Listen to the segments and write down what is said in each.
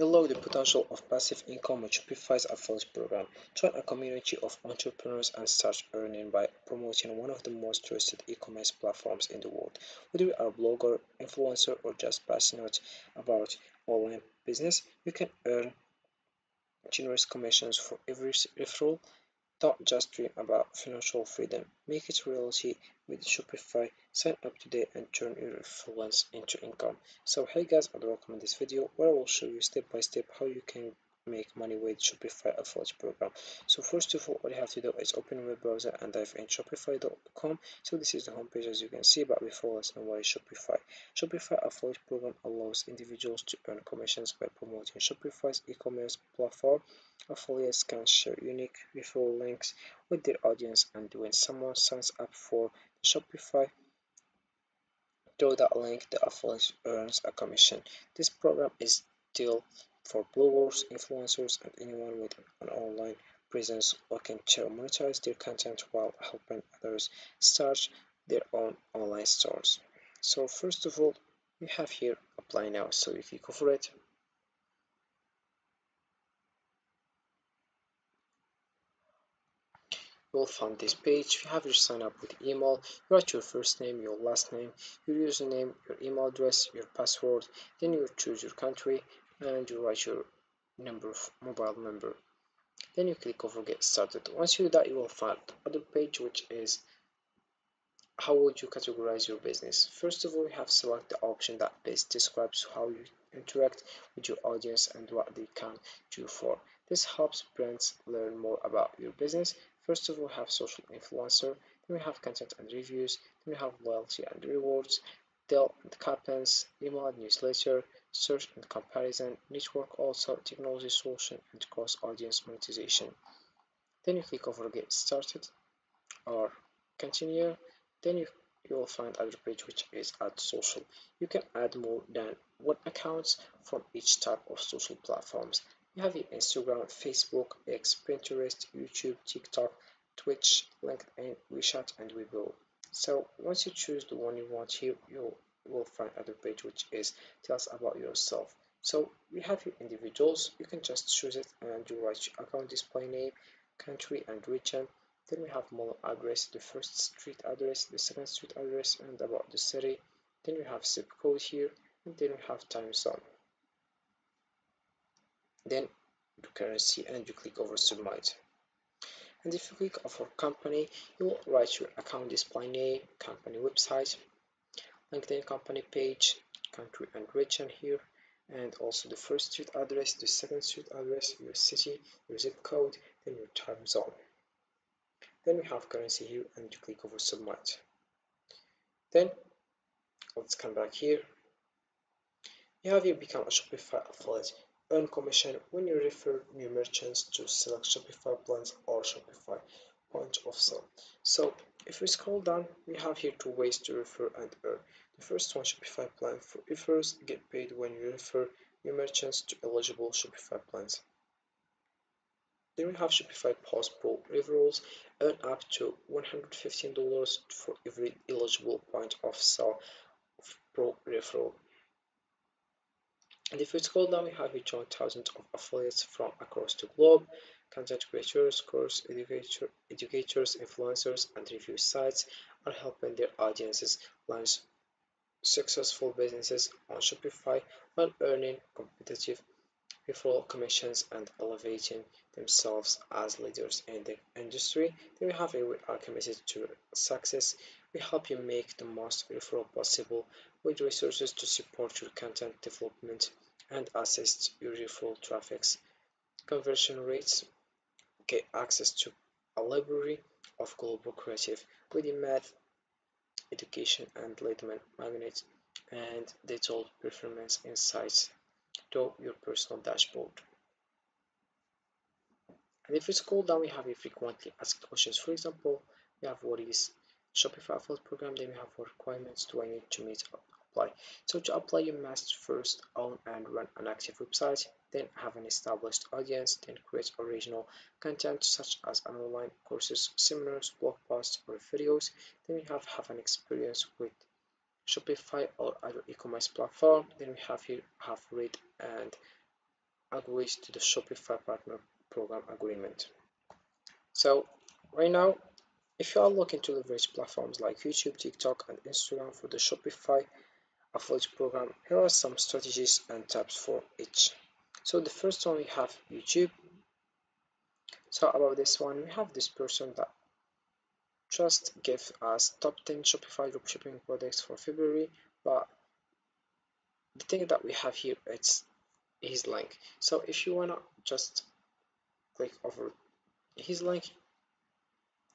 Unlock the potential of passive income with Shopify's affiliate program. Join a community of entrepreneurs and start earning by promoting one of the most trusted e-commerce platforms in the world. Whether you are a blogger, influencer, or just passionate about online business, you can earn generous commissions for every referral. Don't just dream about financial freedom, make it reality with Shopify. Sign up today and turn your influence into income. So hey guys, and welcome to this video where I will show you step by step how you can make money with Shopify affiliate program. So first of all you have to do is open a web browser and dive in shopify.com. So this is the homepage as you can see, but before let's know what is Shopify. Shopify affiliate program allows individuals to earn commissions by promoting Shopify's e-commerce platform. Affiliates can share unique referral links with their audience, and when someone signs up for Shopify through that link, the affiliate earns a commission. This program is still for bloggers, influencers, and anyone with an online presence looking to monetize their content while helping others start their own online stores. So first of all, we have here apply now. So if you go for it, you will find this page. You have your sign up with email. You write your first name, your last name, your username, your email address, your password. Then you choose your country and you write your number of mobile number. Then you click over get started. Once you do that, you will find other page which is how would you categorize your business. First of all, you have select the option that best describes how you interact with your audience and what they can do for. This helps brands learn more about your business. First of all, we have social influencer, then we have content and reviews, then we have loyalty and rewards, deal and coupons, email and newsletter, search and comparison, network also, technology solution, and cross audience monetization. Then you click over get started or continue. Then you will find other page which is add social. You can add more than one accounts from each type of social platforms. You have your Instagram, Facebook, X, Pinterest, YouTube, TikTok, Twitch, LinkedIn, WeChat, and Weibo. So once you choose the one you want here, you will find other page which is tells about yourself. So we have your individuals. You can just choose it and you write your account display name, country, and region. Then we have mall address, the first street address, the second street address, and about the city. Then we have zip code here, and then we have time zone. Then the currency, and you click over submit. And if you click over company, you will write your account display name, company website, LinkedIn company page, country and region here, and also the first street address, the second street address, your city, your zip code, then your time zone. Then we have currency here and you click over submit. Then let's come back here. You have here become a Shopify affiliate. Earn commission when you refer new merchants to select Shopify plans or Shopify point of sale. So if we scroll down, we have here two ways to refer and earn. The first one, Shopify plan for referrals get paid when you refer new merchants to eligible Shopify plans. Then we have Shopify Plus Pro referrals, earn up to $115 for every eligible point of sale pro referral. And if we scroll down, we have here joined thousands of affiliates from across the globe. Content creators, course educators, influencers, and review sites are helping their audiences launch successful businesses on Shopify while earning competitive referral commissions and elevating themselves as leaders in the industry. Then we have a we are committed to success. We help you make the most referral possible with resources to support your content development and assist your referral traffic's conversion rates. Get access to a library of global creative within math, education, and lead magnets, and detailed performance insights to your personal dashboard. And if we scroll down, we have a frequently asked questions. For example, we have what is Shopify affiliate program, then we have what requirements do I need to meet apply. So to apply, you must first own and run an active website, then have an established audience, then create original content such as online courses, seminars, blog posts, or videos. Then we have an experience with Shopify or other e-commerce platform. Then we have here have read and agrees to the Shopify Partner Program agreement. So right now, if you are looking to leverage platforms like YouTube, TikTok, and Instagram for the Shopify affiliate program, here are some strategies and tips for each. So the first one we have YouTube. So about this one, we have this person that just gave us top 10 Shopify dropshipping products for February, but the thing that we have here it's his link. So if you wanna just click over his link,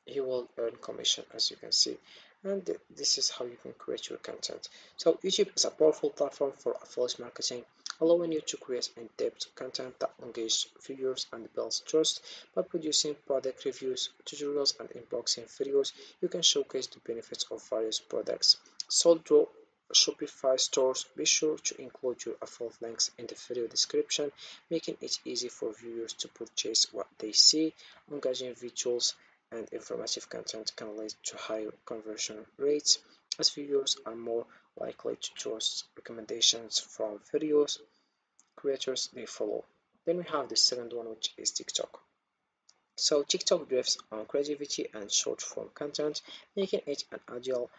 he will earn commission as you can see, and this is how you can create your content. So YouTube is a powerful platform for affiliate marketing, allowing you to create in-depth content that engages viewers and builds trust. By producing product reviews, tutorials, and unboxing videos, you can showcase the benefits of various products sold through Shopify stores. Be sure to include your affiliate links in the video description, making it easy for viewers to purchase what they see. Engaging visuals and informative content can lead to higher conversion rates, as viewers are more likely to trust recommendations from videos creators they follow. Then we have the second one, which is TikTok. So TikTok thrives on creativity and short form content, making it an ideal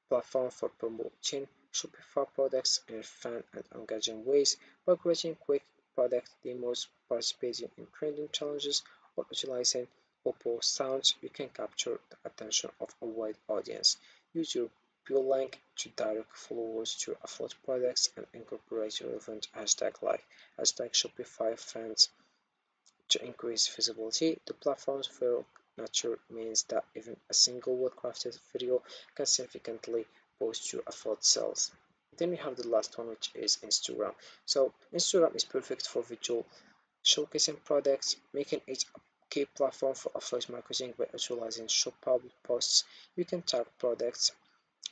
platform for promoting Shopify products in fun and engaging ways. By creating quick product demos, participating in trending challenges, or utilizing Oppo sounds, you can capture the attention of a wide audience. Use your bio link to direct followers to affiliate products and incorporate relevant hashtags like hashtag Shopify friends to increase visibility. The platform's viral nature means that even a single well-crafted video can significantly boost your affiliate sales. Then we have the last one, which is Instagram. So Instagram is perfect for visual showcasing products, making it a key platform for affiliate marketing. By utilizing shoppable posts, you can tag products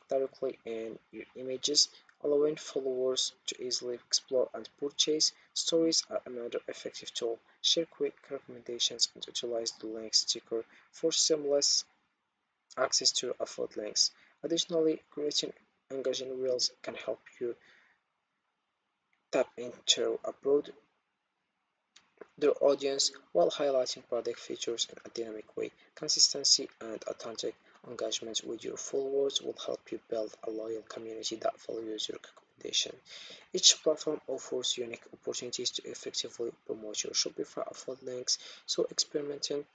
directly in your images, allowing followers to easily explore and purchase. Stories are another effective tool. Share quick recommendations and utilize the link sticker for seamless access to affiliate links. Additionally, creating engaging reels can help you tap into a broad their audience while highlighting product features in a dynamic way. Consistency and authentic engagement with your followers will help you build a loyal community that follows your recommendation. Each platform offers unique opportunities to effectively promote your Shopify affiliate links, so experimenting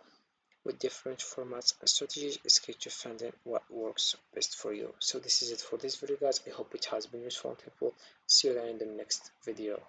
with different formats and strategies is key to finding what works best for you. So this is it for this video, guys. I hope it has been useful and helpful. See you again in the next video.